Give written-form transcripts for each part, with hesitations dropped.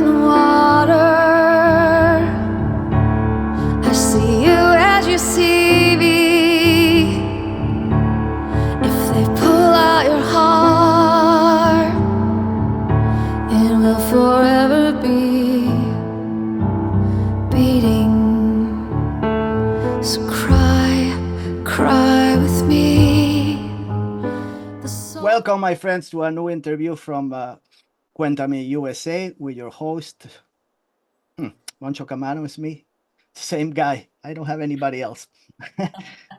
in the water. I see you as you see me. If they pull out your heart, it will forever be beating. So cry, cry with me. Welcome, my friends, to a new interview from Cuentame, USA, with your host, Moncho Camano is me. Same guy. I don't have anybody else.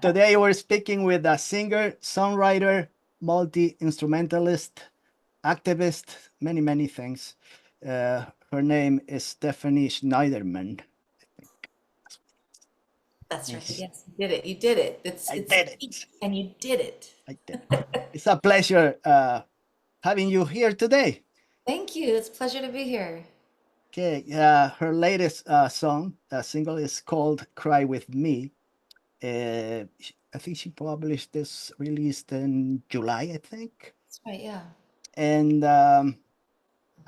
Today we're speaking with a singer, songwriter, multi-instrumentalist, activist, many, many things. Her name is Stephanie Schneiderman. That's right. Yes. Yes, you did it. You did it. I It's did it. deep, and you did it. I did it. It's a pleasure having you here today. Thank you. It's a pleasure to be here. Okay, her latest single is called "Cry with Me." I think she published this, released in July, I think. That's right. Yeah. And I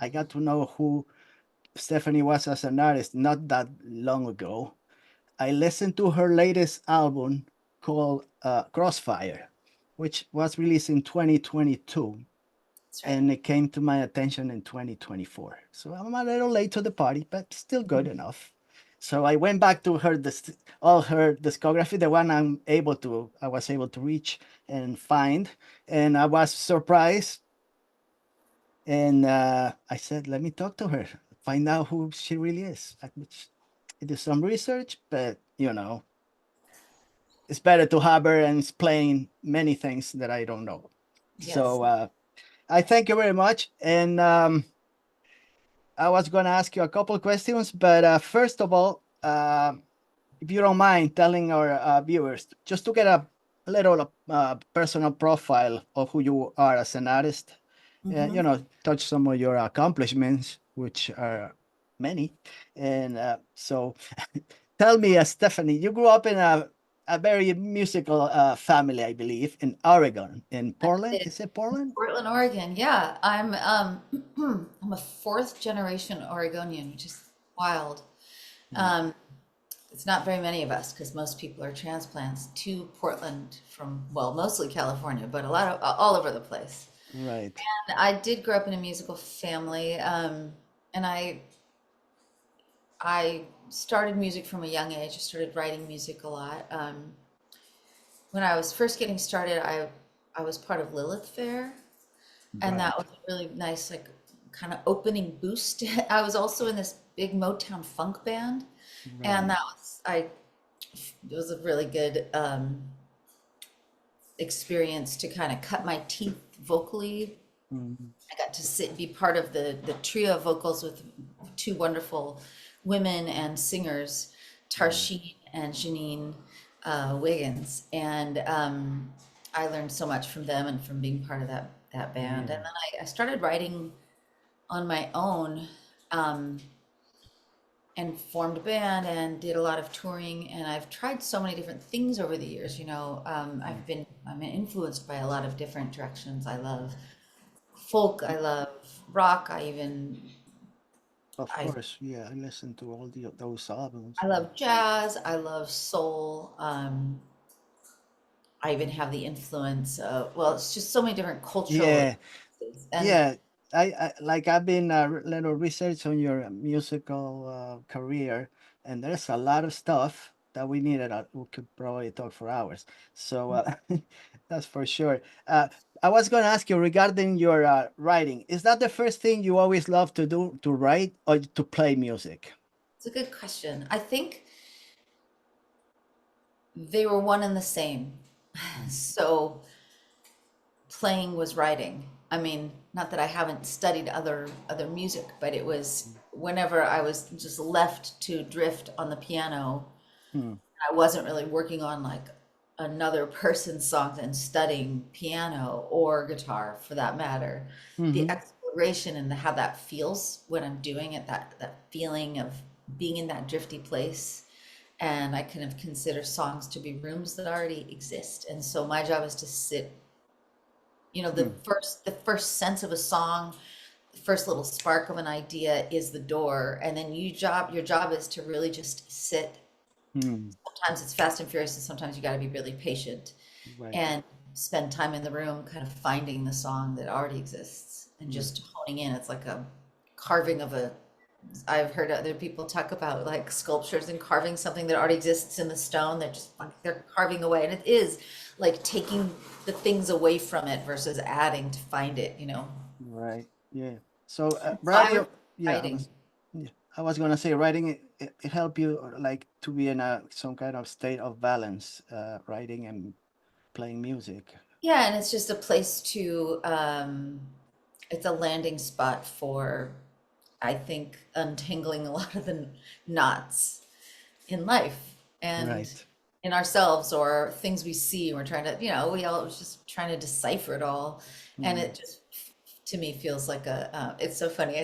got to know who Stephanie was as an artist not that long ago. I listened to her latest album called Crossfire, which was released in 2022. That's right. And it came to my attention in 2024. So I'm a little late to the party, but still good enough. So I went back to her all her discography, the one I was able to reach and find, and I was surprised. And I said, let me talk to her, find out who she really is. I did some research, but it's better to have her and explain many things that I don't know. Yes. So I thank you very much. And I was going to ask you a couple of questions, but first of all, if you don't mind telling our viewers, just to get a little personal profile of who you are as an artist, touch some of your accomplishments, which are many. And so tell me, Stephanie, you grew up in a very musical family, I believe, in Oregon, in Portland. Is it Portland? Portland, Oregon. Yeah, I'm I'm a fourth generation Oregonian, which is wild. It's not very many of us because most people are transplants to Portland from, well, mostly California, but a lot of all over the place. Right. And I did grow up in a musical family, and I started music from a young age. I started writing music a lot. When I was first getting started, I was part of Lilith Fair, and that was a really nice, like, kind of opening boost. I was also in this big Motown funk band, and it was a really good experience to kind of cut my teeth vocally. I got to be part of the trio of vocals with two wonderful women and singers, Tarsheen and Janine Wiggins, and I learned so much from them and from being part of that band. And then I started writing on my own, and formed a band and did a lot of touring. And I've tried so many different things over the years. I'm influenced by a lot of different directions. I love folk, I love rock, Of course, yeah, I listened to all those albums. I love jazz, I love soul. I even have the influence of, well, it's just so many different cultural Yeah, influences. And yeah. I've been a little research on your musical career, and there's a lot of stuff that we needed. We could probably talk for hours. So that's for sure. I was going to ask you regarding your writing. Is that the first thing you always love to do, to write or to play music? it's a good question. I think they were one and the same. So playing was writing. I mean, not that I haven't studied other music, but it was whenever I was just left to drift on the piano, I wasn't really working on like another person's songs and studying piano or guitar for that matter. The exploration and how that feels when I'm doing it, that feeling of being in that drifty place. And I kind of consider songs to be rooms that already exist. And so my job is to sit, the first sense of a song, first little spark of an idea is the door, and then your job is to really just sit. Hmm. Sometimes it's fast and furious, and sometimes you got to be really patient Right. and spend time in the room kind of finding the song that already exists and Hmm. just honing in. It's like a carving of a, I've heard other people talk about like sculptures and carving something that already exists in the stone. They're carving away, and it is like taking the things away from it versus adding to find it, you know. Right. Yeah. So So I would radio. Yeah. writing. Yeah. I was gonna say writing it help you like to be in a some kind of state of balance, writing and playing music. Yeah, and it's just a place to it's a landing spot for, I think, untangling a lot of the knots in life and Right. in ourselves or things we see. We're trying to, you know, we all just trying to decipher it all. And Hmm. it just, to me, feels like it's so funny.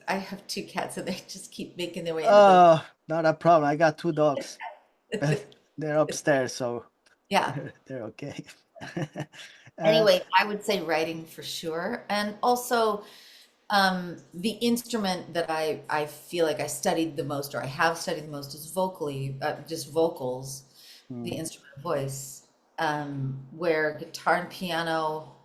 I have two cats and they just keep making their way into the, Oh, not a problem. I got two dogs, but they're upstairs, so yeah. they're okay. uh, Anyway, I would say writing for sure. And also, the instrument that I feel like I studied the most, or I have studied the most, is just vocals, the hmm. instrument of voice. Where guitar and piano,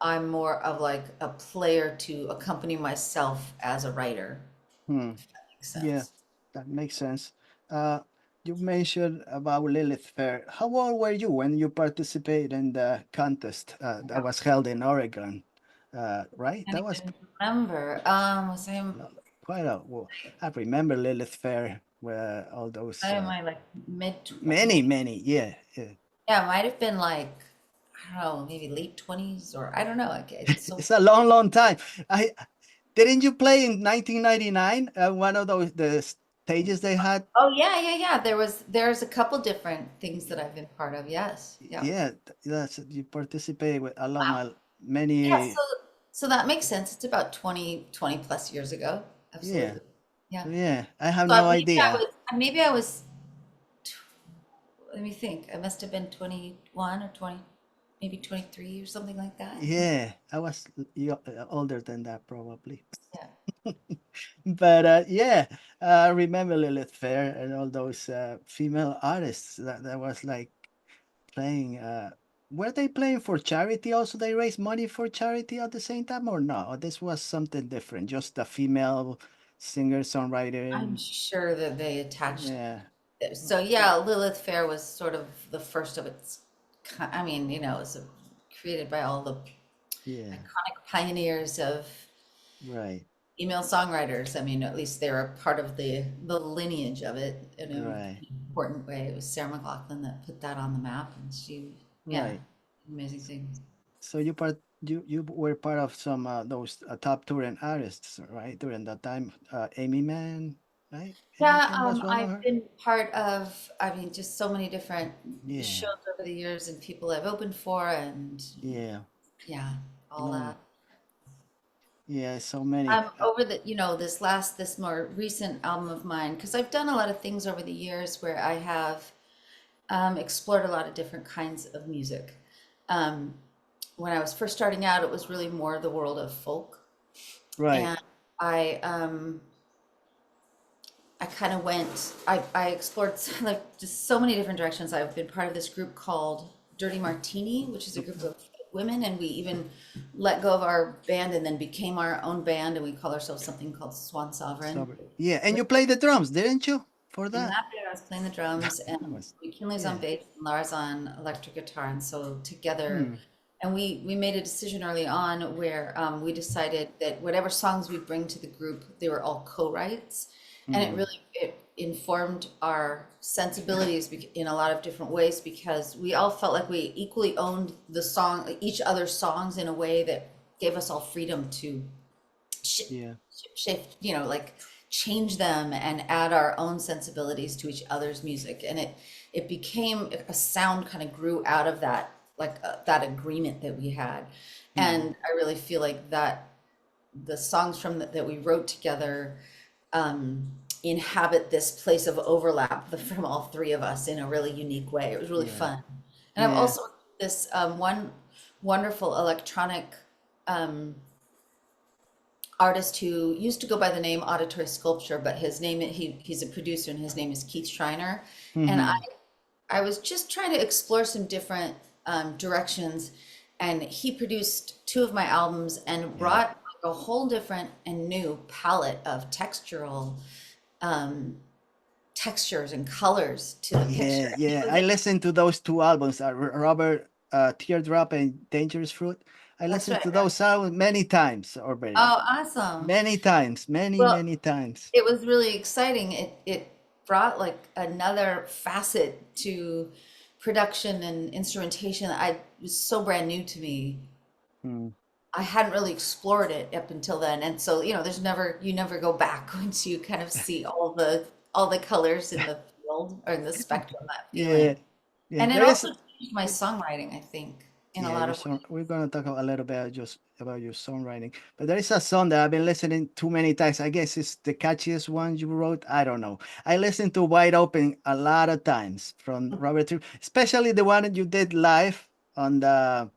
I'm more of like a player to accompany myself as a writer. Hmm. If that makes Yeah, sense. that makes sense. Uh, you mentioned about Lilith Fair. How old were you when you participated in the contest that was held in Oregon? Right? I That can't was even remember. Was I, no, quite a well. I remember Lilith Fair where all those am I like mid, many, many. Yeah, yeah. yeah, it might have been like, I don't know, maybe late 20s or I don't know. Okay, it's so It's a long, long time. I didn't you play in 1999? One of those the stages they had. oh yeah, yeah, yeah. There's a couple different things that I've been part of. Yes. Yeah. Yeah, that's you participated with along Wow. Yeah, many. so that makes sense. It's about 20 plus years ago. Yeah, Absolutely. Yeah. so yeah. I have So no maybe I idea. was maybe I was tw- let me think. I must have been 21 or 20, maybe 23 or something like that. Yeah, I was older than that probably. Yeah. But yeah, I remember Lilith Fair and all those female artists that was like playing. Were they playing for charity also? They raised money for charity at the same time, or no? Or this was something different, just a female singer songwriter. I'm sure that they attached. Yeah, So yeah, Lilith Fair was sort of the first of its I mean, you know, it was created by all the yeah, iconic pioneers of right, female songwriters. I mean, at least they're a part of the lineage of it in an right, important way. It was Sarah McLachlan that put that on the map, and she, yeah, right. amazing thing. So you were part of some those top touring artists, right? During that time, Amy Mann, right? Amy Yeah, Mann was one of I've her. been part of, I mean, just so many different Yeah, shows over the years and people I've opened for, and yeah. yeah, all No, that. yeah. So many. Over the, you know, this more recent album of mine, because I've done a lot of things over the years where I have explored a lot of different kinds of music. Um, when I was first starting out, it was really more the world of folk, Right. and I um, I kind of went. I explored like just so many different directions. I've been part of this group called Dirty Martini, which is a group of women, and we even let go of our band and then became our own band, and we call ourselves something called Swan Sovereign. So yeah, and you played the drums, didn't you? For In that, that band, I was playing the drums, and that was McKinley's on yeah. bass and Lars on electric guitar, and so together, Hmm. and we made a decision early on where we decided that whatever songs we bring to the group, they were all co-writes, and it Hmm. really it informed our sensibilities in a lot of different ways because we all felt like we equally owned the song, each other's songs in a way that gave us all freedom to Yeah. shift, you know, like change them and add our own sensibilities to each other's music. And it became a sound kind of grew out of that, like that agreement that we had. Hmm. And I really feel like that the songs that we wrote together inhabit this place of overlap from all three of us in a really unique way. It was really Right. fun. And I've Yeah. also this one wonderful electronic um, artist who used to go by the name Auditory Sculpture, but his name he's a producer and his name is Keith Schreiner. And Hmm. I was just trying to explore some different directions, and he produced two of my albums and Yeah. brought like a whole different and new palette of um, textures and colors to the picture. Yeah, He yeah. was I listened to those two albums, Robert Teardrop and Dangerous Fruit. I That's listened right. to Yeah. those albums many times already. Oh, awesome. Many times, many, Well, many times. it was really exciting. It brought like another facet to production and instrumentation that I was so brand new to me. Hmm. I hadn't really explored it up until then. And so, there's never you never go back once you kind of see all the colors in the field or in the spectrum, that Yeah, feeling. yeah. And it There is. also changed my songwriting, I think, in a Yeah, lot your of song. ways. We're gonna talk a little bit just about your songwriting, but there is a song that I've been listening too many times. I guess it's the catchiest one you wrote. I don't know. I listened to Wide Open a lot of times from Robert Tripp, especially the one that you did live on the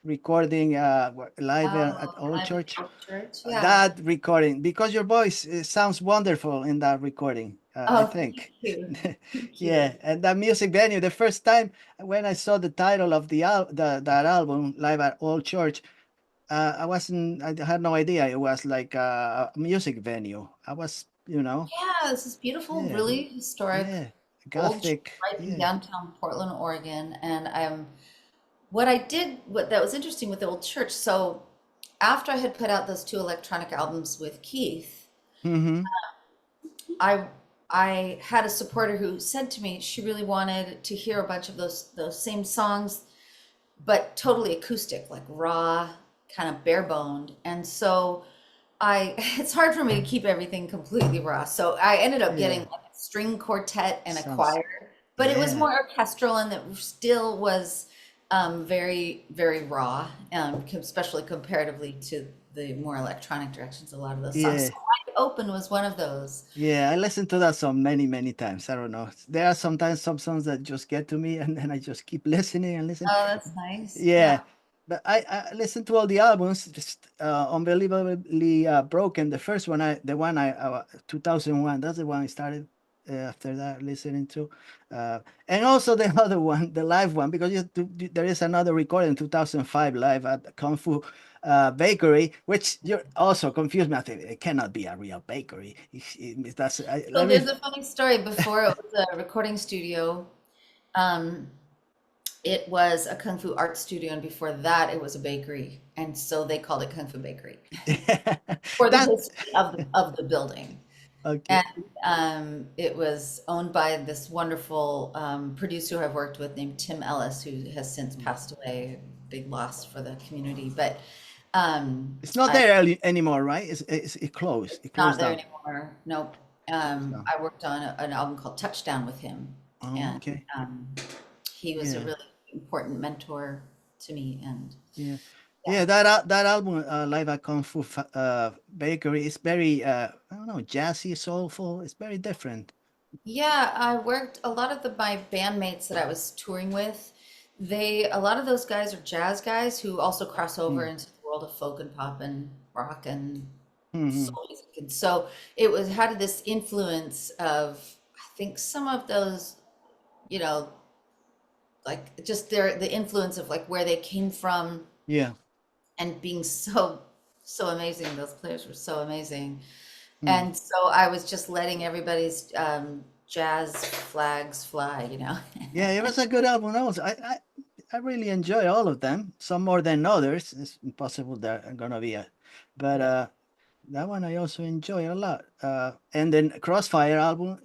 recording live at Oh, Old Live at Church. the Church. Yeah. That recording, because your voice sounds wonderful in that recording, I Oh, thank think. you. Thank you. Yeah, and that music venue, the first time when I saw the title of that album, Live at Old Church, I had no idea it was like a music venue. I was, Yeah, this is beautiful, yeah, really historic yeah, old church Gothic, right in yeah. downtown Portland, Oregon. And what that was interesting with the old church. So after I had put out those two electronic albums with Keith, Mm-hmm. I I had a supporter who said to me she really wanted to hear a bunch of those same songs, but totally acoustic, like raw, kind of bare boned. And so it's hard for me to keep everything completely raw. So I ended up getting Yeah, like a string quartet and a sounds, choir, but it was yeah, more orchestral and it still was very, very raw, especially comparatively to the more electronic directions, a lot of those songs. yeah. So Wide Open was one of those. Yeah, I listened to that song many, many times. I don't know. There are sometimes some songs that just get to me, and then I just keep listening and listening. Oh, that's nice. Yeah, Yeah. but I listened to all the albums, just unbelievably broken. The first one, the one 2001, that's the one I started after that listening to, uh, and also the other one, the live one, because there is another recording 2005 live at Kung Fu Bakery, which you also confused me. I think it cannot be a real bakery. So Let me. there's a funny story. Before it was a recording studio, um, it was a Kung Fu art studio, and before that, it was a bakery. And so they called it Kung Fu Bakery for the that history of the building. okay. And it was owned by this wonderful producer who I've worked with named Tim Ellis, who has since passed away. Big loss for the community, but It's not I there anymore, right? It closed. It not closed there down. anymore. Nope. So, I worked on an album called Touchdown with him, oh, and okay. um, he was a Yeah, really important mentor to me. And yeah, yeah, yeah. That album, Live at Kung Fu Bakery, is very I don't know, jazzy, soulful. It's very different. yeah, I worked a lot of my bandmates that I was touring with. A lot of those guys are jazz guys who also cross over Mm. into the world of folk and pop and rock and Hmm. soul music. And so it was had this influence of, I think, some of those, you know, like just the influence of like where they came from Yeah. and being so amazing. Those players were so amazing. Mm. And so I was just letting everybody's jazz flags fly, you know. Yeah, it was a good album. I really enjoy all of them. Some more than others. It's impossible that I'm gonna be a, but Yeah. that one I also enjoy a lot. And then Crossfire album.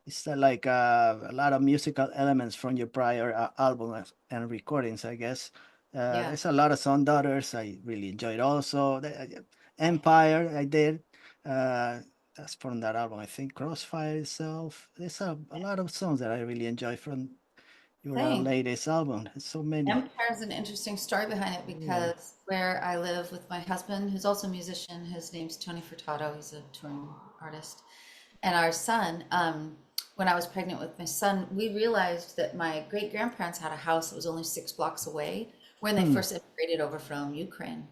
It's like a lot of musical elements from your prior albums and recordings, I guess. Yeah. There's a lot of Sun Daughters. I really enjoyed also. Empire, I did. Uh, that's from that album, I think. Crossfire itself. There's a lot of songs that I really enjoy from your Thanks. latest album. There's so many. Empire is an interesting story behind it Yeah. because where I live with my husband, who's also a musician, his name's Tony Furtado, he's a touring artist. And our son, when I was pregnant with my son, we realized that my great grandparents had a house that was only 6 blocks away when they Hmm. first immigrated over from Ukraine.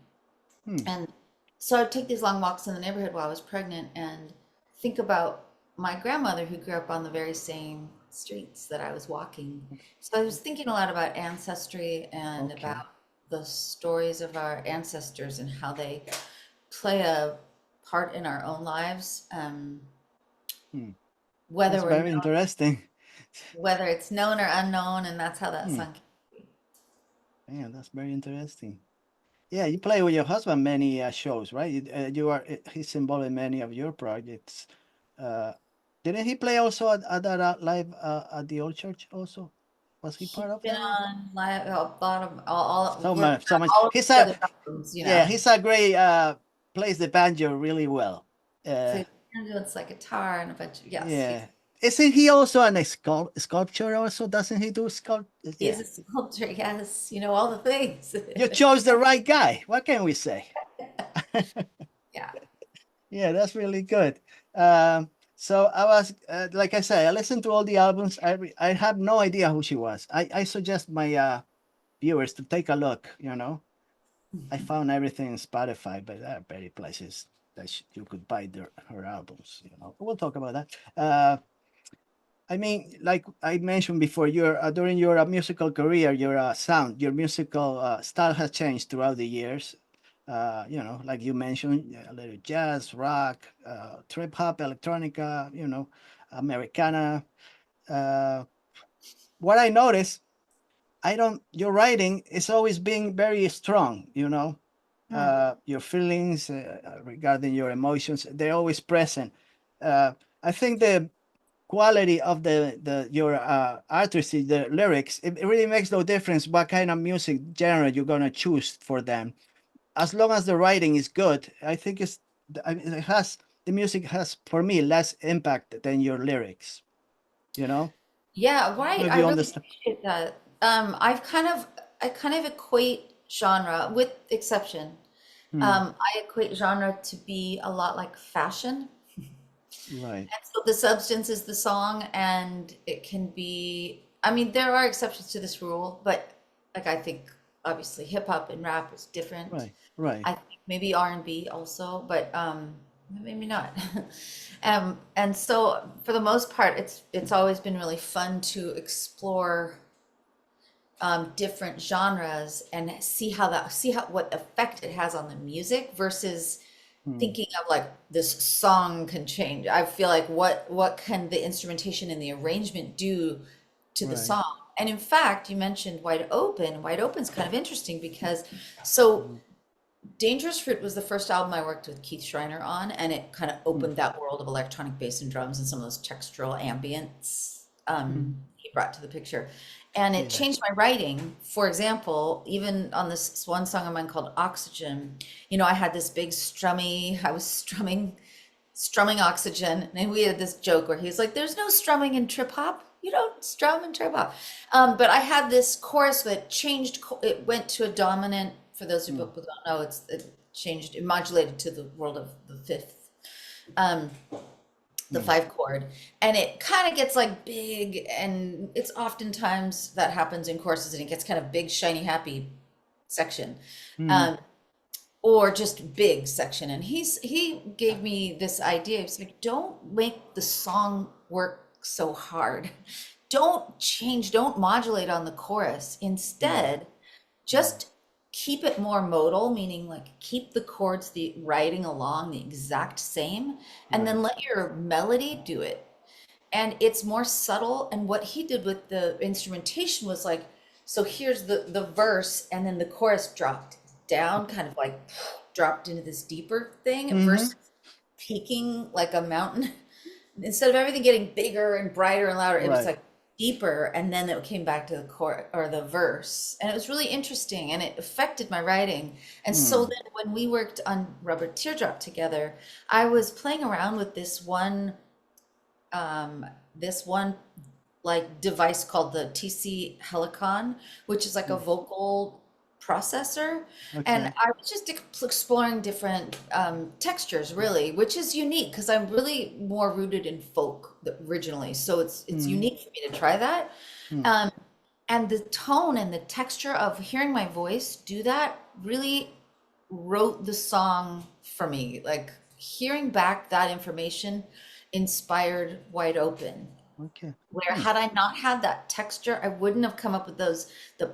Hmm. And So I'd take these long walks in the neighborhood while I was pregnant and think about my grandmother who grew up on the very same streets that I was walking. So I was thinking a lot about ancestry and Okay. about the stories of our ancestors and how they play a part in our own lives, Hmm. whether That's we're very interesting. whether it's known or unknown, and that's how that Hmm. song came to be. Yeah, that's very interesting. Yeah, you play with your husband many shows, right? You are he's involved in many of your projects. Uh, didn't he play also at that live at the old church also? Was he He's part of been that one? on live a lot of all So worked much, so on much. all of He's the a other albums, you yeah, know. he's a great plays the banjo really well. So it's like guitar and a bunch of yes, Yeah. Isn't he also an sculpture also? Doesn't he do sculpt? he's Yeah. a sculptor, yes, you know all the things. You chose the right guy. What can we say? Yeah. Yeah, that's really good. So I was, like I said, I listened to all the albums. I had no idea who she was. I suggest my viewers to take a look. I found everything in Spotify, but there are many places that you could buy her albums. We'll talk about that. I mean, like I mentioned before, during your musical career, your sound, your musical style has changed throughout the years. Like you mentioned, a little jazz, rock, trip hop, electronica, Americana. Uh, what I notice, I don't. Your writing is always being very strong. Hmm. Your feelings regarding your emotions, they're always present. I think the quality of the your artistry, the lyrics, it really makes no difference what kind of music genre you're gonna choose for them. As long as the writing is good, I think I mean, the music has for me less impact than your lyrics. You know, Yeah, I don't know right. if I you really understand. appreciate that. I kind of equate genre with exception. Hmm, I equate genre to be a lot like fashion. right, And so the substance is the song, and it can be, I mean, there are exceptions to this rule, but like I think obviously hip hop and rap is different. right, right. I think maybe R&B also, but maybe not. And so for the most part, it's always been really fun to explore different genres and see how what effect it has on the music versus Hmm, thinking of like this song can change. I feel like what can the instrumentation and the arrangement do to the right. song? And in fact, you mentioned Wide Open. Wide Open's kind of interesting because so Hmm, Dangerous Fruit was the first album I worked with Keith Schreiner on, and it kind of hmm, opened that world of electronic bass and drums and some of those textural ambience hmm. he brought to the picture. And it Yeah. changed my writing. For example, even on this one song of mine called Oxygen, you know, I had this big I was strumming Oxygen, and we had this joke where he's like, "There's no strumming in trip hop. You don't strum in trip hop." But I had this chorus that changed. It went to a dominant. For those who Hmm, don't know, it changed. It modulated to the world of the fifth, um, the hmm, five chord, and it kind of gets like big. And it's oftentimes that happens in choruses, and it gets kind of big, shiny, happy section. hmm. Um, or just big section. And he gave me this idea. He's like, don't make the song work so hard. Don't modulate on the chorus. Yeah. Instead, Yeah. just keep it more modal, meaning like keep the chords the writing along the exact same, and Right. then let your melody do it. And it's more subtle. And what he did with the instrumentation was like, so here's the verse, and then the chorus dropped down, kind of like dropped into this deeper thing Mm-hmm. versus peaking like a mountain. Instead of everything getting bigger and brighter and louder, it was Right. like deeper, and then it came back to the chord or the verse, and it was really interesting, and it affected my writing. And so Hmm. then when we worked on Rubber Teardrop together, I was playing around with um, this one like device called the TC Helicon, which is like a Hmm. vocal processor. And Okay. I was just exploring different textures, really, which is unique because I'm really more rooted in folk originally. So it's Hmm. unique for me to try that. Hmm. Um, and the tone and the texture of hearing my voice do that really wrote the song for me. Like hearing back that information inspired Wide Open. Okay. Where had I not had that texture, I wouldn't have come up with those the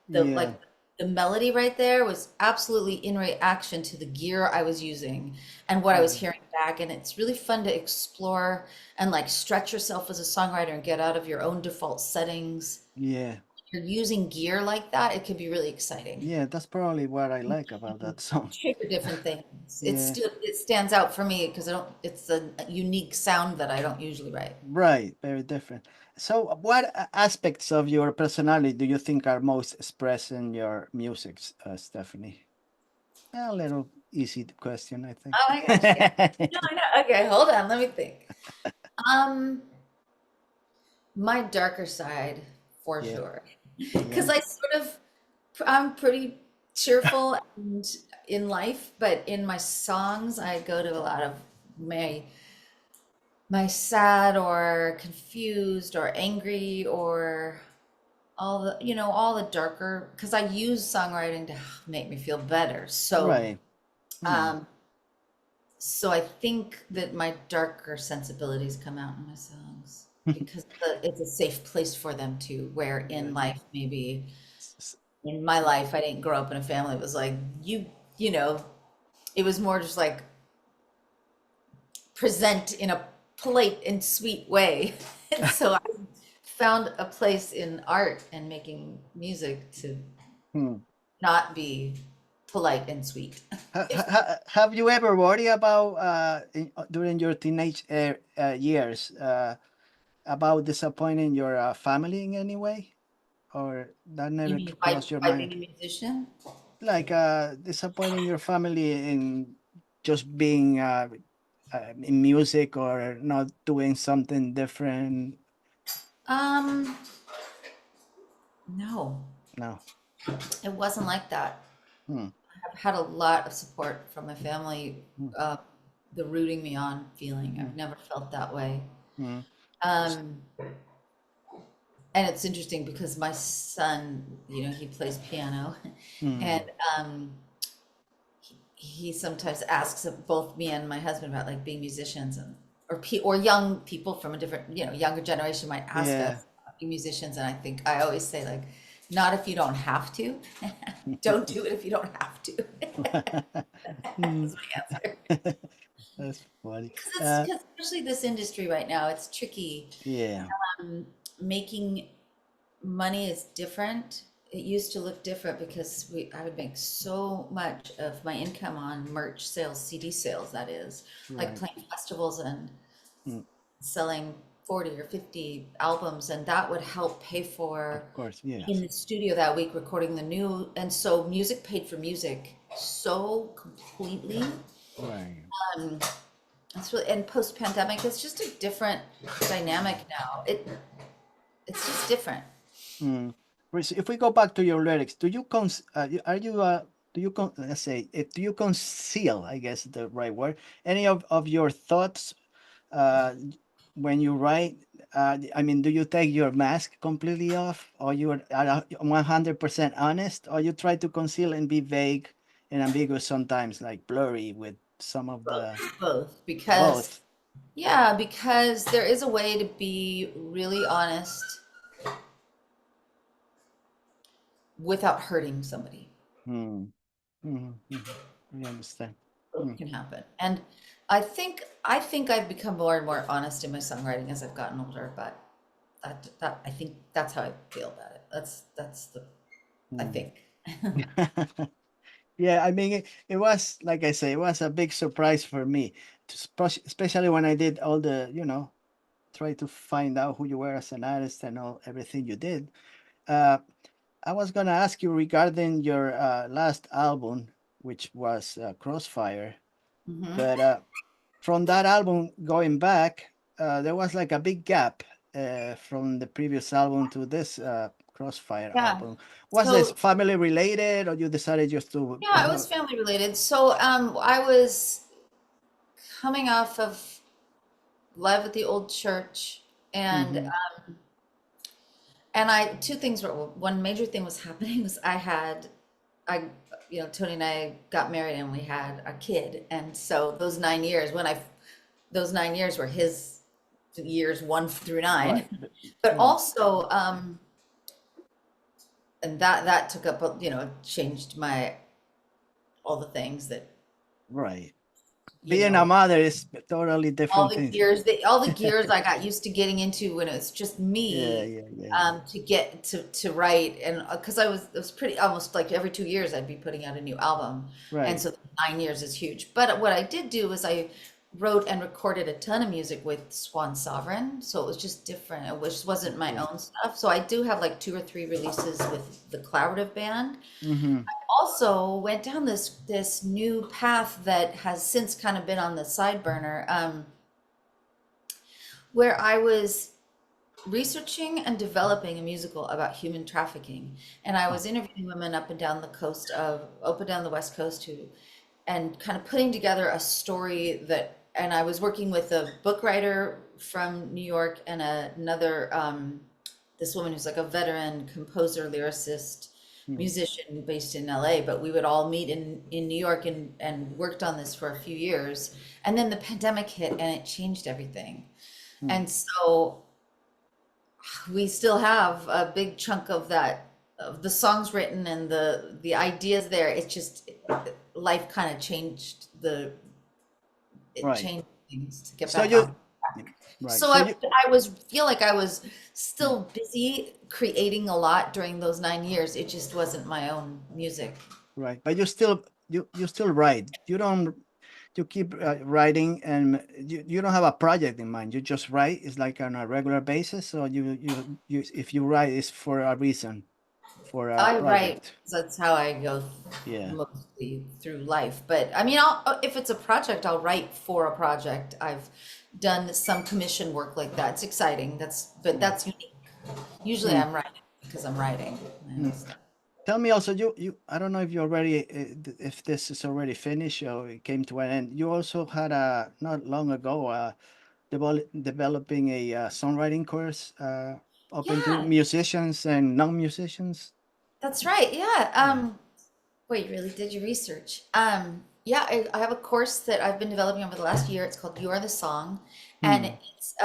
Yeah. like the melody right there was absolutely in reaction to the gear I was using and what I was Yeah. hearing back. And it's really fun to explore and like stretch yourself as a songwriter and get out of your own default settings. Yeah. If you're using gear like that, it can be really exciting. Yeah. That's probably what I like about that song. Trigger different things. Yeah. It stands out for me because I don't, it's a unique sound that I don't usually write. Right. Very different. So, what aspects of your personality do you think are most expressed in your music, Stephanie? A little easy question, I think. Oh my gosh, yeah. No, I know. Okay, hold on, let me think. Um, my darker side for Yeah. sure. Yeah. Because I'm pretty cheerful and in life, but in my songs, I go to a lot of my my sad or confused or angry or all the, all the darker, because I use songwriting to make me feel better. Right. Hmm. Um, so I think that my darker sensibilities come out in my songs because it's a safe place for them to, where in Right. life, maybe S- in my life, I didn't grow up in a family. It was like, you know, it was more just like present in a polite and sweet way. And so I found a place in art and making music to Hmm. not be polite and sweet. Have you ever worried about during your teenage years about disappointing your family in any way, or that You never mean crossed your by being mind? a musician? Like disappointing your family in just being in music or not doing something different? Um, no, No. it wasn't like that. Hmm. I've had a lot of support from my family, Hmm. uh, the rooting me on feeling. Hmm. I've never felt that way. Hmm. Um, and it's interesting because my son, he plays piano, Hmm. and um, he sometimes asks both me and my husband about like being musicians, or young people from a different, younger generation might ask us Yeah. about being musicians, and I always say like, not if you don't have to. Don't do it if you don't have to. Hmm. That's my answer. That's funny. Because especially this industry right now, it's tricky. Yeah. Um, Making money is different. It used to look different because I would make so much of my income on merch sales, CD sales, that is, like Right. playing festivals and Hmm. selling 40 or 50 albums, and that would help pay Of for course. in Yes. the studio that week recording the new, and so music paid for music so completely. Right. Um, it's really, and post pandemic, it's just a different dynamic now. It's just different. Mm. If we go back to your lyrics, do you are you do you let's say do you conceal, I guess the right word, any of your thoughts uh when you write? I mean, do you take your mask completely off, or you are 100% honest, or you try to conceal and be vague and ambiguous sometimes, like blurry with some of the Both, because both? yeah, because there is a way to be really honest without hurting somebody. Hmm. Hmm. Hmm. I understand. Hmm. Both can happen. And I think I've become more and more honest in my songwriting as I've gotten older, but that I think that's how I feel about it. That's the I Hmm. think. Yeah, I mean, it was like I say, it was a big surprise for me, especially when I did all the, try to find out who you were as an artist and all everything you did. Uh, I was gonna ask you regarding your last album, which was Crossfire, Hmm. but from that album going back, there was like a big gap from the previous album to this Crossfire Yeah. album. Was this So family related, or you decided just to yeah, it was family related. So I was coming off of Live at the Old Church, and Mhm. and I two things were, one major thing was happening was I Tony and I got married and we had a kid. And so those 9 years were his years 1 through 9. Right. But Right. also, and that took up, changed all the things that, Right. you Being a know, mother is totally different things. all the gears I got used to getting into when it was just Yeah, me, yeah, yeah. to get to write. And because it was pretty, almost like every 2 years I'd be putting out a new album. And Right. so 9 years is huge. But what I did do was I wrote and recorded a ton of music with Swan Sovereign. So it was just different. It wasn't my own stuff. So I do have like 2 or 3 releases with the collaborative band. Mm-hmm. Also went down this new path that has since kind of been on the side burner, where I was researching and developing a musical about human trafficking, and I was interviewing women up and down the West Coast and kind of putting together a story and I was working with a book writer from New York and another, this woman who's like a veteran composer, lyricist, musician based in LA, but we would all meet in New York and worked on this for a few years. And then the pandemic hit and it changed everything. And so we still have a big chunk of the songs written and the ideas there. It's just life kind of changed Right. changed things to get So back you, on. right. So So I you, feel like I was still busy creating a lot during those 9 years. It just wasn't my own music. right. But you still write. You keep writing, and you don't have a project in mind. You just write. It's like on a regular basis. So if you write, it's for a reason, for a I write, project. that's how I go Yeah. mostly through life. But I mean, if it's a project, I'll write for a project. I've done some commission work like that. It's exciting. But that's unique. Usually Mm. I'm writing because I'm writing. Tell me also, I don't know if you already, if this is already finished or it came to an end. You also had not long ago, developing a songwriting course open to Yeah, musicians and non-musicians. that's right. Yeah. Yeah. Wait, you really did your research. Yeah, I have a course that I've been developing over the last year. It's called You Are the Song. And Hmm. it's,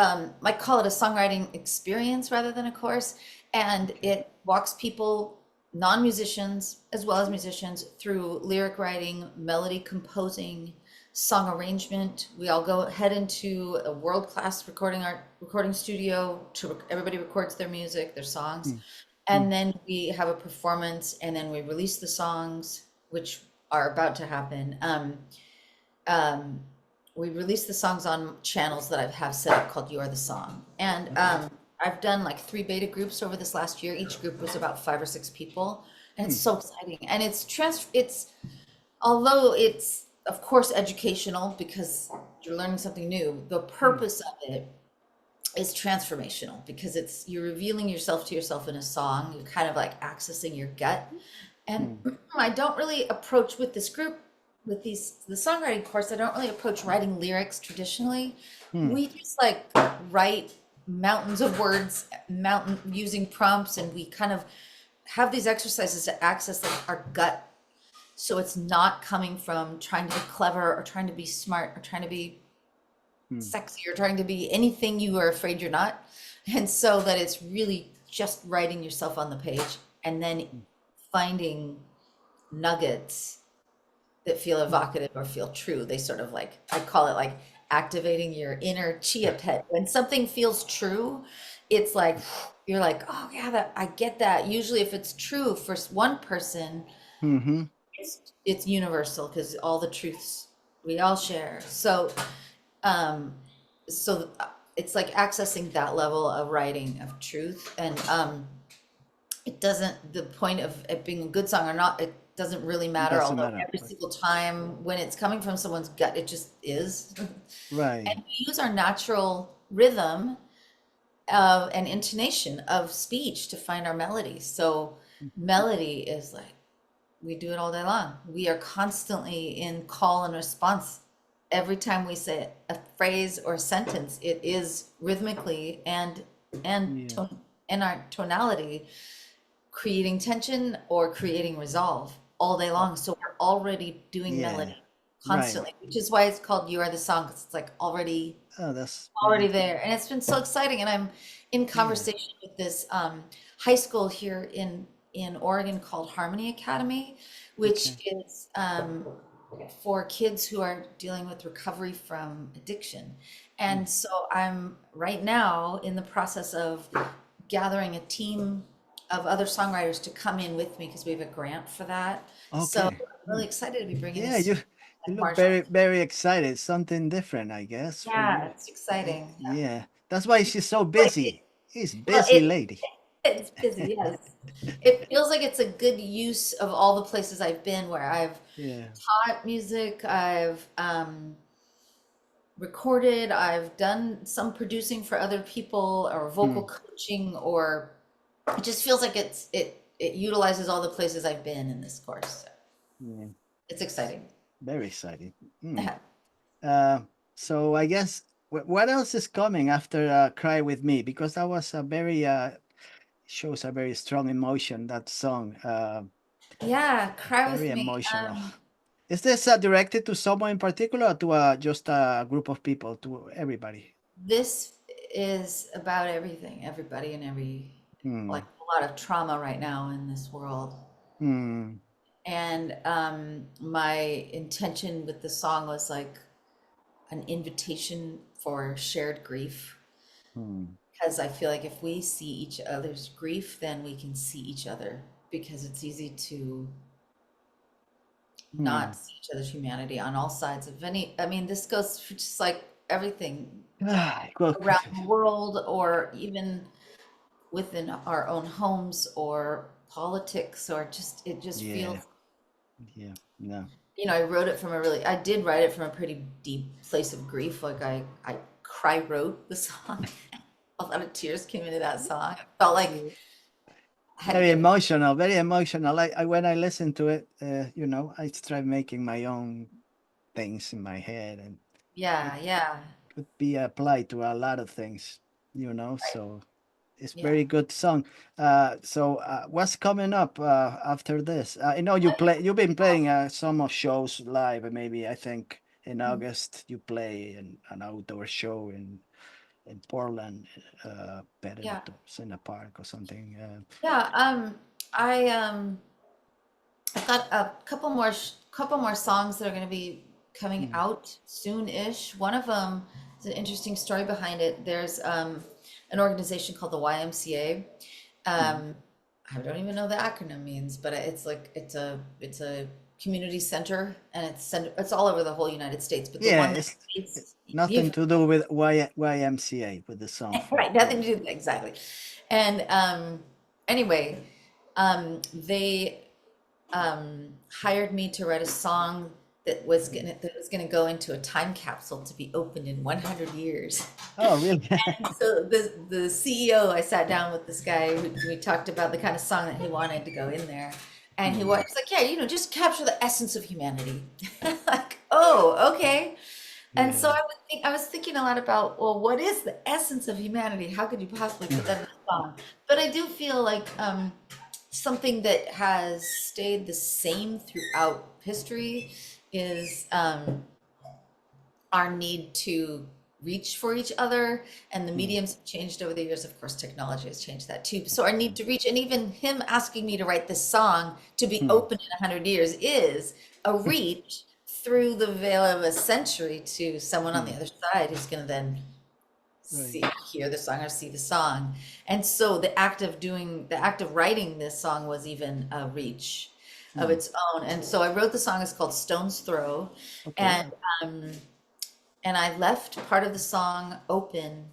I call it a songwriting experience rather than a course. And it walks people, non-musicians as well as musicians, through lyric writing, melody composing, song arrangement. We all head into a world-class recording studio everybody records their music, their songs. Hmm. Hmm. And then we have a performance, and then we release the songs, which are about to happen. We release the songs on channels that I have set up called You Are the Song. And I've done like 3 beta groups over this last year. Each group was about 5 or 6 people. And it's so exciting. And although it's of course educational because you're learning something new, the purpose of it is transformational because you're revealing yourself to yourself in a song. You're kind of like accessing your gut. And I don't really approach with this group, the songwriting course, I don't really approach writing lyrics traditionally. We just like write mountains of words, using prompts, and we kind of have these exercises to access like our gut. So it's not coming from trying to be clever or trying to be smart or trying to be sexy or trying to be anything you are afraid you're not. And so that it's really just writing yourself on the page and then finding nuggets that feel evocative or feel true. They sort of like, I call it like activating your inner chia pet. When something feels true, it's like, you're like, oh yeah, I get that. Usually if it's true for one person, Mm-hmm. it's universal because all the truths we all share. So it's like accessing that level of writing of truth. And the point of it being a good song or not, it doesn't really matter. Doesn't Although matter. every single time when it's coming from someone's gut, it just is. Right. And we use our natural rhythm and intonation of speech to find our melody. So melody is like, we do it all day long. We are constantly in call and response. Every time we say a phrase or a sentence, it is rhythmically and in our tonality creating tension or creating resolve all day long. So we're already doing Yeah. melody Right. constantly, which is why it's called You Are the Song, 'cause it's like Oh, that's already very, there. And it's been so exciting. And I'm in yeah. conversation with this high school here in Oregon called Harmony Academy, which Okay. is for kids who are dealing with recovery from addiction. Mm. And so I'm right now in the process of gathering a team of other songwriters to come in with me because we have a grant for that. So Okay. I'm really Mm. excited to be bringing Yeah, this you like look Marshall. very, very excited. Something different, I guess, for Yeah, you. it's exciting. Yeah. That's why she's so Like it, busy. She's well, busy lady. it's busy, yes. It feels like it's a good use of all the places I've been where I've Yeah. taught music, I've recorded, I've done some producing for other people or vocal Mm. coaching, or it just feels like it utilizes all the places I've been in this course. So Yeah. it's exciting. Very exciting. Mm. Uh, so I guess what else is coming after "Cry with Me"? Because that was a very shows a very strong emotion. That song, Yeah, Cry very With Me. emotional. Is this directed to someone in particular, or to just a group of people, to everybody? This is about everything, everybody, and like Hmm. a lot of trauma right now in this world. Hmm. And my intention with the song was like an invitation for shared grief, Hmm. because I feel like if we see each other's grief, then we can see each other, because it's easy to Hmm. not see each other's humanity on all sides of any. I mean, this goes for just like everything Well, around the world, or even within our own homes, or politics, or just it just yeah, feels, yeah, no. I wrote it from I did write it from a pretty deep place of grief. Like I cry wrote the song. A lot of tears came into that song. I felt like I had to Very get, emotional, very emotional. When I listen to it, I start making my own things in my head, and it yeah, yeah, could be applied to a lot of things, so it's yeah. very good song. What's coming up after this? I know you've been playing some of shows live, and maybe I think in Mhm. August you play an outdoor show in Portland, better Yeah, in a park or something. yeah. I've got a couple more songs that are going to be coming Mm, out soon-ish. One of them is an interesting story behind it. There's an organization called the YMCA. mm. Um, I don't even know the acronym means, but it's a community center, and it's all over the whole United States. But the Yeah, one that nothing you've to do with YMCA with the song for right, nothing yeah. to do with exactly. And anyway, they hired me to write a song that was gonna go into a time capsule to be opened in 100 years. Oh, really? So the CEO, I sat down with this guy. We talked about the kind of song that he wanted to go in there, and he was Mm, like, "Yeah, just capture the essence of humanity." Like, oh, okay. And so yeah. I was thinking a lot about, well, what is the essence of humanity? How could you possibly put that in a song? But I do feel like something that has stayed the same throughout history is our need to reach for each other, and the Mm, mediums have changed over the years. Of course, technology has changed that too. So our need to reach, and even him asking me to write this song to be mm, open in 100 years is a reach through the veil of a century to someone on the mm. other side who's going to then Right. hear the song or see the song. And so the act of writing this song was even a reach of Mm. its own. And so I wrote the song. It's called Stone's Throw. Okay. And um, and I left part of the song open,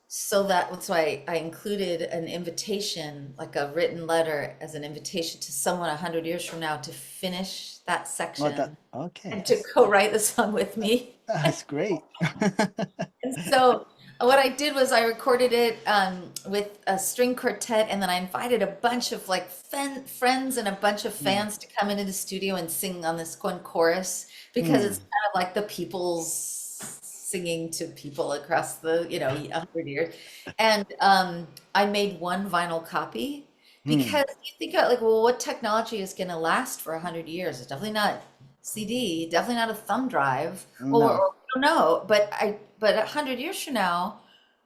so that's why I included an invitation, like a written letter, as an invitation to someone 100 years from now to finish that Oh, that section okay. and to co-write the song with me. That's great. And so what I did was I recorded it with a string quartet, and then I invited a bunch of like friends and a bunch of Mm, fans to come into the studio and sing on this one chorus, because it's mm, kind of like the people's singing to people across the 100 years. And I made one vinyl copy, Because you think about like, well, what technology is going to last for 100 years? It's definitely not CD, definitely not a thumb drive, No. or I don't know. But 100 years from now,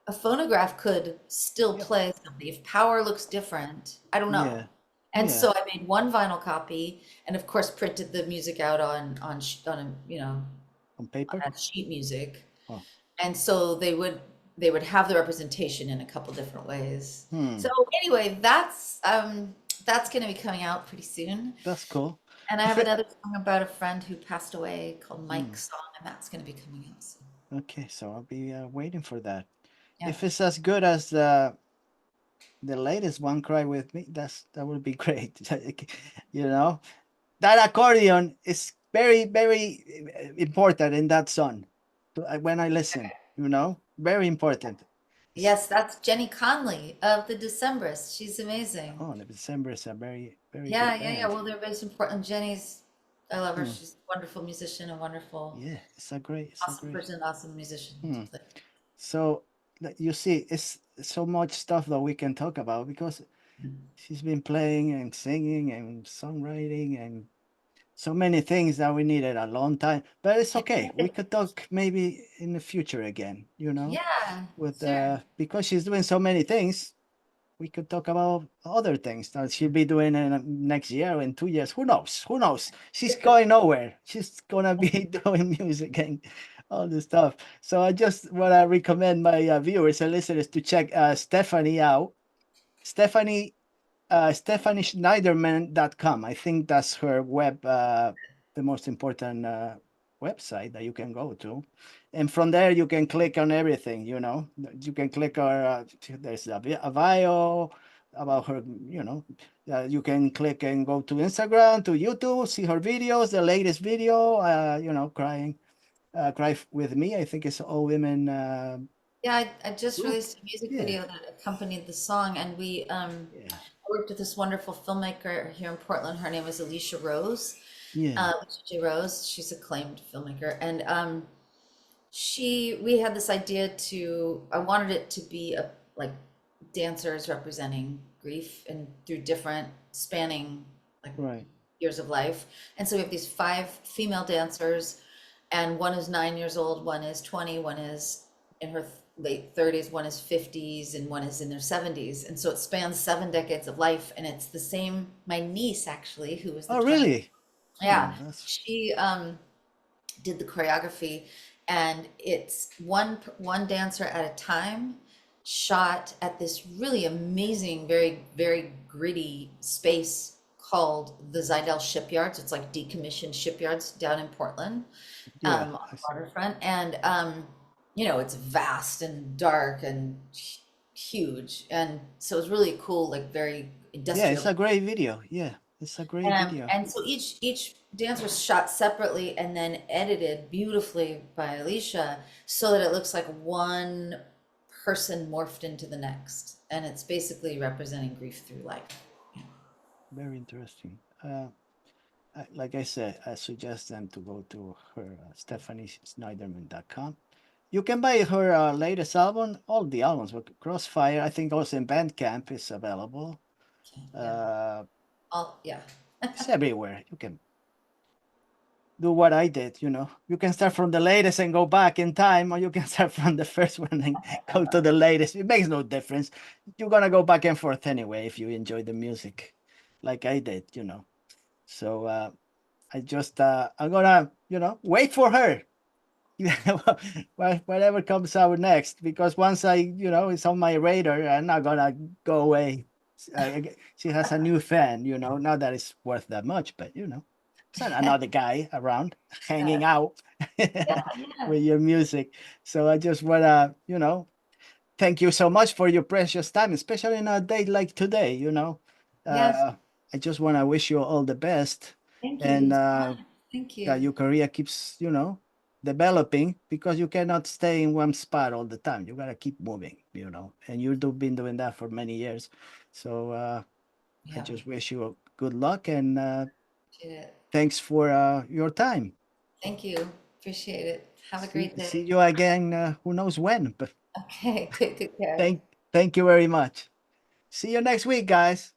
a phonograph could still Yeah. play something. If power looks different, I don't know. Yeah. And Yeah. so I made one vinyl copy, and of course printed the music out on On paper. on sheet music. Oh. And so they would have the representation in a couple different ways. So anyway, that's going to be coming out pretty soon. That's cool. And I If have it, another song about a friend who passed away called Mike's Song, and that's going to be coming out soon. okay, so I'll be waiting for that. Yeah. If it's as good as the latest one, "Cry with Me," that would be great. You know, that accordion is very, very important in that song. When I listen, very important. Yes, that's Jenny Conley of the Decemberists. She's amazing. Oh, the December is a very, very Yeah, good yeah, yeah. band. Well, they're based in Portland. I love her. Hmm. She's a wonderful musician, a wonderful, Yeah, it's a great, awesome person, awesome musician to Hmm. play. So you see, it's so much stuff that we can talk about because she's been playing and singing and songwriting and so many things that we needed a long time. But it's okay. We could talk maybe in the future again, Yeah, with sure. because she's doing so many things. We could talk about other things that she'll be doing in next year or in 2 years. Who knows? Who knows? She's going nowhere. She's gonna be doing music and all this stuff. So I just want to recommend my viewers and listeners to check Stephanie out. Stephanie Schneiderman.com. I think that's her the most important website that you can go to. And from there, you can click on everything, You can click on, there's a bio about her, you can click and go to Instagram, to YouTube, see her videos, the latest video, Cry with Me. I think it's all women Yeah, I just group. released a music Yeah, video that accompanied the song, and yeah, I worked with this wonderful filmmaker here in Portland. Her name is Alicia Rose, yeah, Alicia J. Rose. She's acclaimed filmmaker, and we had this idea I wanted it to be like dancers representing grief and through different spanning like right. years of life. And so we have these 5 female dancers, and one is 9 years old, one is 20, one is in her late 30s, one is 50s, and one is in their 70s. And so it spans 7 decades of life. And it's the same, my niece actually, who was the Oh, 20. really? Yeah, Oh, that's she did the choreography, and it's one dancer at a time, shot at this really amazing, very, very gritty space called the Zidell Shipyards. It's like decommissioned shipyards down in Portland, yeah. on the waterfront. And it's vast and dark and huge. And so it's really cool, like very Yeah, it's industrial. a great video. Yeah, it's a great video. And so each dance was shot separately and then edited beautifully by Alicia so that it looks like one person morphed into the next. And it's basically representing grief through life. Very interesting. Like I said, I suggest them to go to her stephaniesnyderman.com. You can buy her latest album, all the albums, but Crossfire, I think also in Bandcamp is available. Yeah. Yeah. It's everywhere. You can do what I did, You can start from the latest and go back in time, or you can start from the first one and go to the latest. It makes no difference. You're gonna go back and forth anyway if you enjoy the music, like I did, So I just I'm gonna, wait for her. Whatever comes out next, because once it's on my radar, I'm not gonna go away. She has a new fan, not that it's worth that much, but it's another guy around hanging out Yeah. with your music. So I just wanna, thank you so much for your precious time, especially in a day like today, Yes. I just wanna wish you all the best, Thank and you so much. Thank that you. your career keeps, developing, because you cannot stay in one spot all the time. You gotta keep moving, and you've been doing that for many years. So I Yeah. just wish you good luck, and Appreciate it. thanks for your time. Thank you. Appreciate it. Have a great See day. you again. Who knows when? But Okay. Take good care. thank you very much. See you next week, guys.